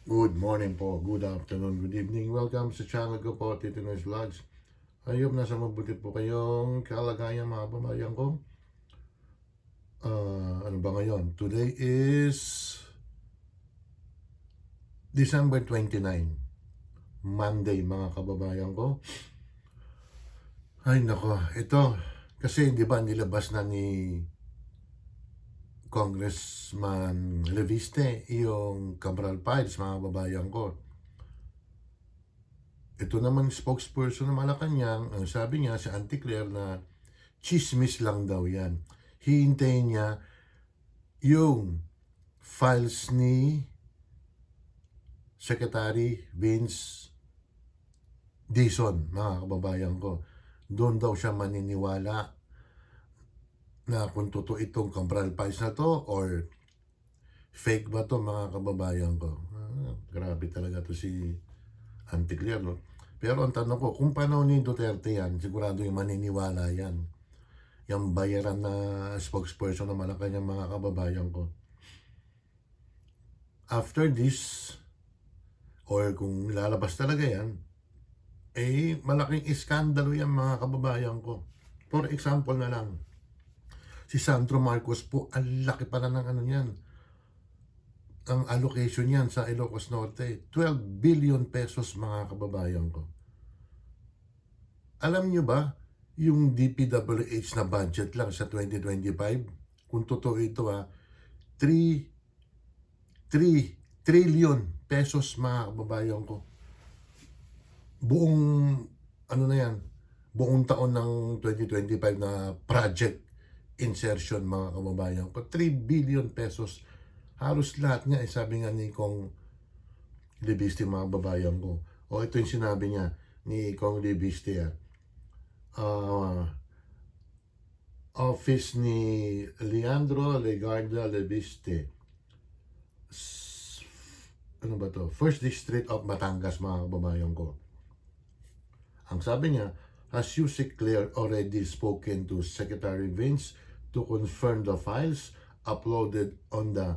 Good morning po, good afternoon, good evening. Welcome sa channel ko po, Tito Noy's Vlogs. Ayop, nasa mabuti po kayong kalagayan mga pamayan ko. Ano ba ngayon? Today is December 29, Monday mga kababayan ko. Ay nako, ito, kasi di ba nilabas na ni Congressman Reviste yung Cabral Files mga kababayan ko. Ito naman spokesperson ng Malacanang, ang sabi niya sa Auntie Claire na chismis lang daw yan. Hihintayin niya yung files ni Secretary Vince Dizon, mga kababayan ko. Doon daw siya maniniwala na kung totoo itong Cabral Files na to or fake ba to mga kababayan ko. Grabe talaga to si Auntie Claire, no? Pero ang tanong ko, kung panahon ni Duterte yan, sigurado yung maniniwala yan. Yung bayaran na spokesperson ng Malacanang mga kababayan ko. After this, or kung lalabas talaga yan, eh malaking iskandalo yan mga kababayan ko. For example na lang, si Sandro Marcos po, ang laki pala ng ano yan. Ang allocation yan sa Ilocos Norte, 12 billion pesos mga kababayan ko. Alam nyo ba, yung DPWH na budget lang sa 2025, kung totoo ito 3 trillion pesos mga kababayan ko. Buong, ano na yan, buong taon ng 2025 na project insertion mga kababayan ko. 3 billion pesos. Halos lahat nga, sabi nga ni Kong Libiste mga kababayan ko. O ito yung sinabi niya ni Kong Libiste office ni Leandro Legarda Libiste. Ano ba to? First District of Batangas mga kababayan ko. Ang sabi niya, has Yusek Claire already spoken to Secretary Vince to confirm the files uploaded on the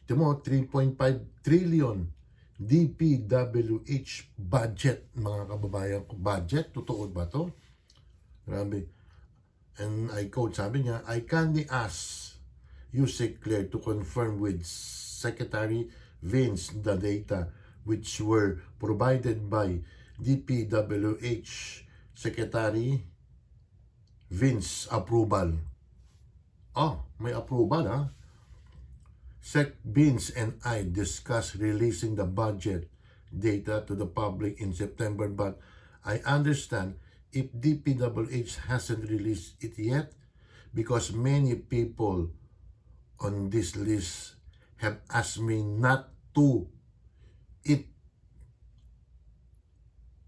3.5 trillion DPWH budget mga kababayan ko. Budget? Totoo ba to? Grabe. And I quote, sabi niya, I kindly ask Yusek Claire to confirm with Secretary Vince the data which were provided by DPWH Secretary Vince approval. Oh, may approval Sec Vince and I discussed releasing the budget data to the public in September, but I understand if DPWH hasn't released it yet because many people on this list have asked me not to.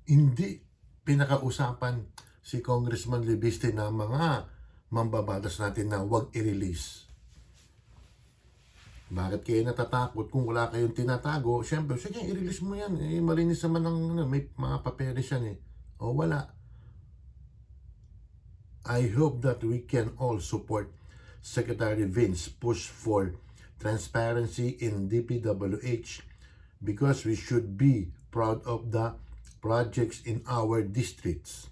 Hindi pinakausapan si Congressman Libiste na mga mambabatas natin na huwag i-release. Bakit kayo natatakot kung wala kayong tinatago? Siyempre, sige, i-release mo yan. Eh, malinis naman ng may mga papeles yan O wala. I hope that we can all support Secretary Vince push for transparency in DPWH because we should be proud of the projects in our districts.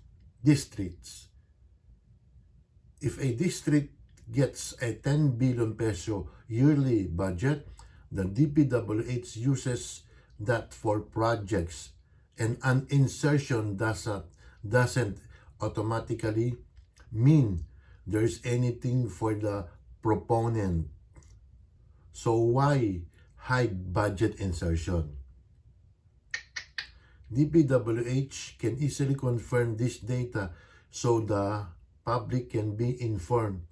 If a district gets a 10 billion peso yearly budget, the DPWH uses that for projects, and an insertion doesn't automatically mean there's anything for the proponent. So why hide budget insertion? DPWH can easily confirm this data so the public can be informed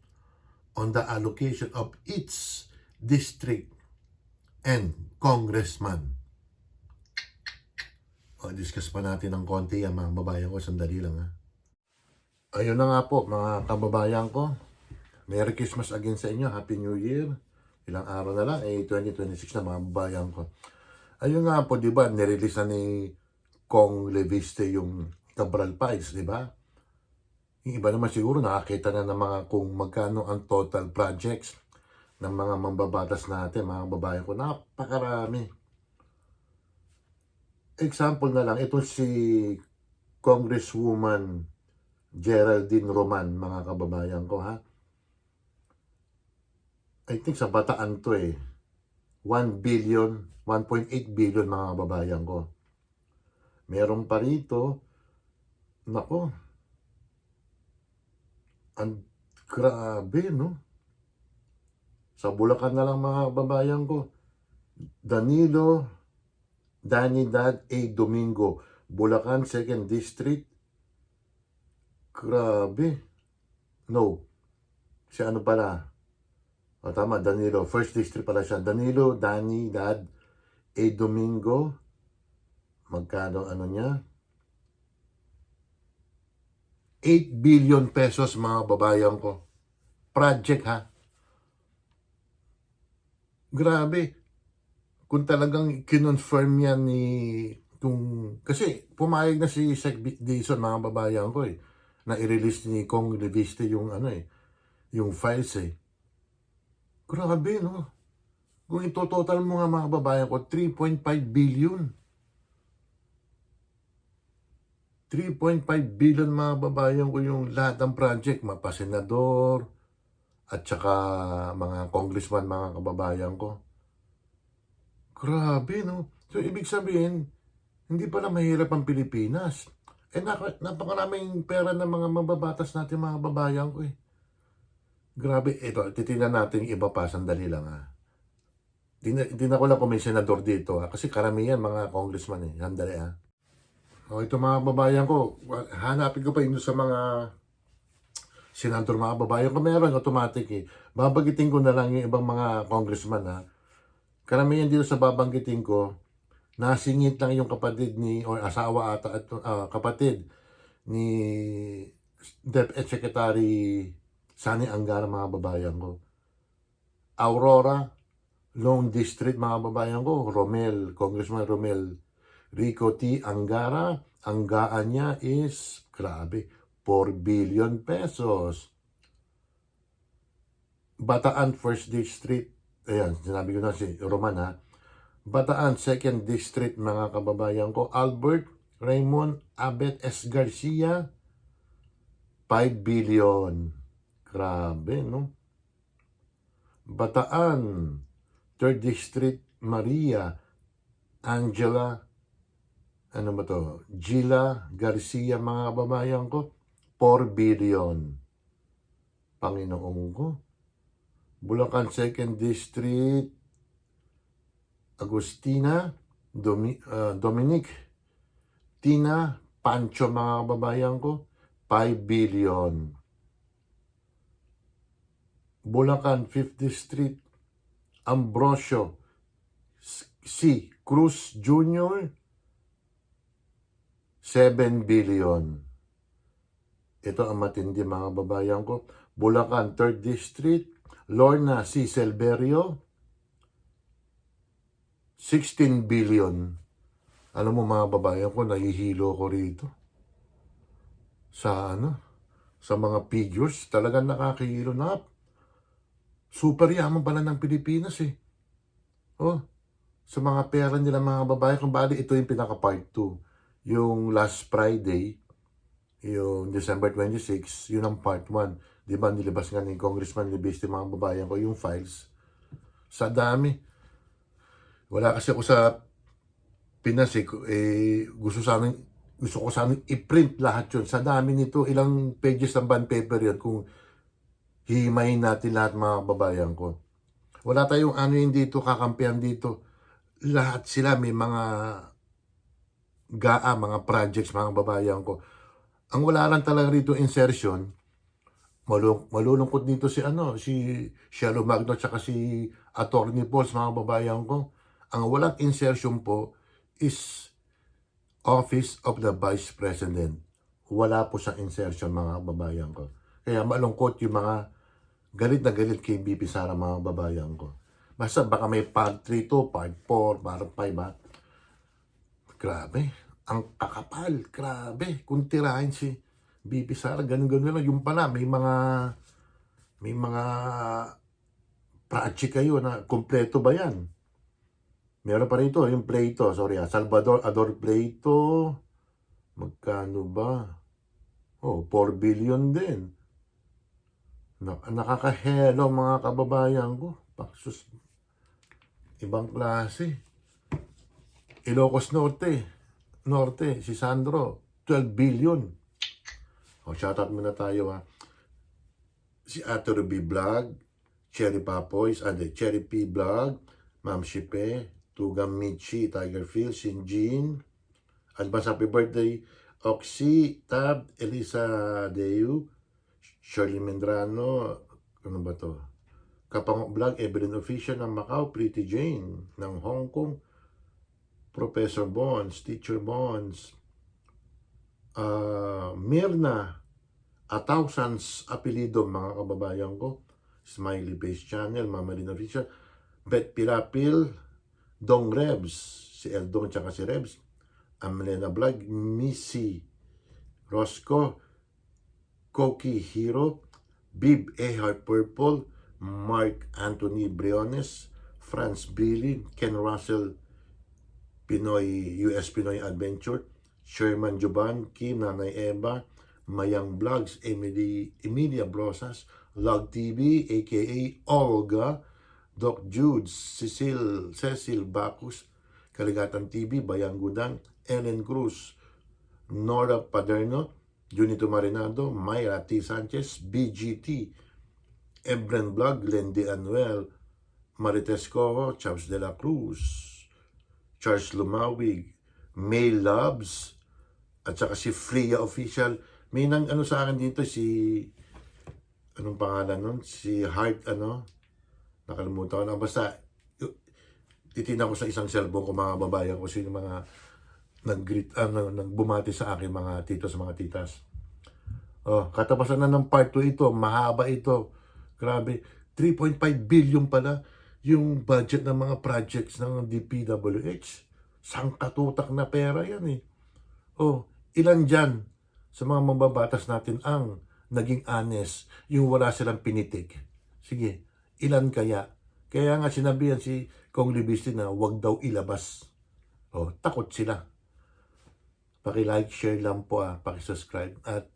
on the allocation of each district and congressman. Discuss pa natin ng konti yan mga kababayan ko. Sandali lang Ayun na nga po mga kababayan ko. Merry Christmas again sa inyo. Happy New Year. Ilang araw na lang, 2026 na mga kababayan ko. Ayun nga po, di ba, nirelease na ni Kong Leviste yung Cabral Files, di ba? Yung iba naman siguro nakakita na ng mga kung magkano ang total projects ng mga mambabatas natin, mga babae ko. Napakarami. example na lang, ito si Congresswoman Geraldine Roman, mga kababayan ko, ha? I think sa Bataan to eh. 1 billion, 1.8 billion, mga kababayan ko. Meron pa rito, nako, ang grabe, no? Sa Bulacan na lang, mga kababayan ko. Danilo Danidad A. Domingo, Bulacan 2nd District. Grabe. No. Si ano pala? O tama, Danilo. 1st District pala siya. Danilo Danidad A. Domingo. Magkano ano niya? 8 billion pesos, mga babayan ko. Project, ha? Grabe. Kung talagang kinonfirm yan kasi pumayag na si Sec Dizon, mga babayan ko eh, na i-release ni Kong Reviste yung yung files eh. Grabe, no? Kung ito-total mo nga, mga babayan ko, 3.5 billion. 3.5 billion, mga babayan ko, yung lahat ng project, mapasenador, at saka mga congressman, mga kababayan ko. Grabe, no? So, ibig sabihin, hindi pala mahirap ang Pilipinas. Napakaraming pera ng mga mababatas natin, mga babayan ko eh. Grabe, ito, titingnan natin yung iba pa, sandali lang ha. Hindi na ko lang kung may senador dito ha, kasi karamihan mga congressman eh, sandali ha. O ito, mga babayan ko, hanapin ko pa yun sa mga senador, mga babayan ko, meron automatic eh. Babagitin ko na lang yung ibang mga congressman ha. Karamihan dito sa babanggitin ko, nasingit lang yung kapatid o asawa ata at kapatid ni DepEd Secretary Sani Angara, mga babayan ko. Aurora, Long District, mga babayan ko. Congressman Romel Rico T. Angara. Ang gaan niya is, grabe, 4 billion pesos. Bataan 1st District, ayan, sinabi ko na si Roman ha. Bataan 2nd District, mga kababayan ko. Albert Raymond Abet S. Garcia, 5 billion. Grabe, no? Bataan 3rd District, Maria Angela, ano ba to? Gila Garcia, mga kababayan ko, 4 billion. Panginoon ko. Bulacan 2nd District, Agustina Dominic Tina Pancho, mga kababayan ko, 5 billion. Bulacan 5th District, Ambrosio C. Cruz Jr., 7 billion. Ito ang matindi, mga babayan ko. Bulacan 3rd District, Lorna C. Silverio, 16 billion. Alam mo, mga babayan ko, nahihilo ko rito. Sa mga figures, talagang nakakahilo na. Super yaman pala ng Pilipinas eh. Oh, sa mga pera nila, mga babayan, kung bali ito yung pinaka part 2. Yung last Friday, yung December 26, yun ang part 1. Di ba nilabas nga ni Congressman Libiste, mga babayan ko, yung files. Sa dami. Wala kasi ako sa Pinas eh, gusto ko sanang i-print lahat yun. Sa dami nito, ilang pages ng bond paper yun kung hihimayin natin lahat, mga babayan ko. Wala tayong yun dito, kakampihan dito. Lahat sila may mga mga projects, mga babayan ko. Ang wala lang talaga rito insertion, malulungkot dito si Shelo Magno tsaka si Attorney Pauls, mga babayan ko. Ang walang insertion po is Office of the Vice President. Wala po sa insertion, mga babayan ko. Kaya malungkot yung mga galit na galit kay BP Sara, mga babayan ko. Basta baka may part 3 to, part 4, part 5 ha. Grabe. Ang kakapal. Grabe. Kung tirahin si BP Sara, ganun-ganun lang. Yung pala, may mga project kayo na kompleto ba yan? Meron pa rito, yung Plato, sorry Salvador Ador Plato. Magkano ba? Oh, 4 billion din. Nakakahelo mga kababayan ko. Paksus, ibang klase. Ilocos Norte, si Sandro, 12 billion. O, shoutout muna tayo ha. Si Ate Ruby Vlog, Cherry Papoys, Cherry P Vlog, Ma'am Shipe, Tugam Michi, Tigerfield, Sinjin, advance happy birthday, Oxy, Tab, Elisa Deu, Shirley Mendrano, ano ba to? Kapangok Vlog, Evelyn Official ng Macau, Pretty Jane ng Hong Kong, Professor Bonds, Teacher Bonds, Mirna, a thousands apelido mga kababayan ko, Smiley Face Channel, Mama Lina Official, Bet Pirapil, Dong Rebs, si Eldong tsaka si Rebs, Amelena Vlog, Missy Rosco, Koki Hero, Bib Ehart Purple, Mark Anthony Briones, Franz Billy, Ken Russell, US Pinoy Adventure, Sherman Joban, Kim, Nanay Eva, Mayang Vlogs, Emilia Brosas, Log TV, aka Olga, Doc Jude, Cecil Bacus, Kaligatan TV, Bayang Gudang, Ellen Cruz, Nora Paderno, Junito Marinado, Mayra T. Sanchez, BGT, Ebren Vlog, Lendy Anuel, Marites Coho, Chaps de la Cruz, Charles Lumawig, May Loves, at saka si Freya Official. May nang ano sa akin dito, si anong pangalan nun? Si Heart, nakalimutan ko na. Basta, titignan ko sa isang cellphone ko mga babayan ko sino mga nagbumati sa akin mga titos, mga titas. Oh, katapasan na ng part 2 ito, mahaba ito. Grabe, 3.5 billion pala yung budget ng mga projects ng DPWH. Sangkatutak na pera yan eh. Oh, ilan dyan sa mga mababatas natin ang naging honest, yung wala silang pinitik? Sige, ilan kaya? Kaya nga sinabihan si Kong Libisti na wag daw ilabas. Oh, takot sila. Paki-like, share lang po paki-subscribe. At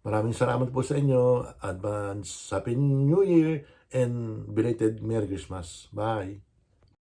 maraming salamat po sa inyo. Advance Happy New Year and belated Merry Christmas. Bye!